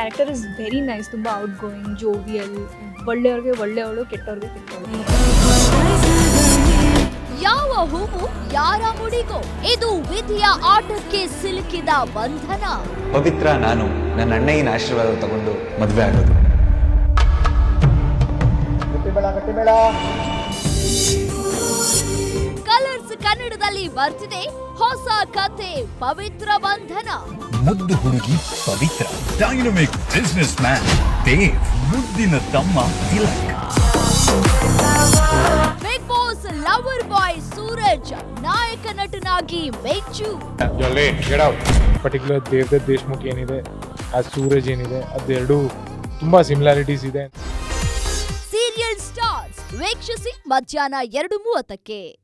Character is very nice, ತುಂಬ out going, jovial, ಒಳ್ಳೆಯವ್ರಿಗೆ ಒಳ್ಳೆಯವಳು, ಕೆಟ್ಟವ್ರಿಗೆ ಕೆಟ್ಟವಳು. ಯಾವ ಹೂವು ಯಾರ ಮುಡಿಗೋ, ಇದು ವಿಧಿಯ ಆಟಕ್ಕೆ ಸಿಲುಕಿದ ಬಂಧನ. ಪವಿತ್ರ ನಾನು ನನ್ನ ಅಣ್ಣಯ್ಯನ ಆಶೀರ್ವಾದ ತಗೊಂಡು ಮದುವೆ ಆಗೋದು. ಕಲರ್ಸ್ ಕನ್ನಡದಲ್ಲಿ ಬರ್ತಿದೆ ಹೊಸ ಕಥೆ ಪವಿತ್ರ ಬಂಧನ. ಮುದ್ದು ಹುಡುಗಿ Pavitra, dynamic businessman Dev, ಮುದ್ದಿನ ತಮ್ಮ Tilak. Big boss lover boy Suraj ನಾಯಕ ನಟನಾಗಿ ಮೆಚ್ಚು. ಪರ್ಟಿಕ್ಯುಲರ್ ದೇವದತ್ ದೇಶ್ಮುಖ್ ಏನಿದೆ, ಆ ಸೂರಜ್ ಏನಿದೆ, ಅದೆರಡು ತುಂಬಾ ಸಿಮಿಲಾರಿಟೀಸ್ ಇದೆ. ಸೀರಿಯಲ್ ಸ್ಟಾರ್ಸ್ ವೀಕ್ಷಿಸಿ ಮಧ್ಯಾಹ್ನ 2:30ಕ್ಕೆ.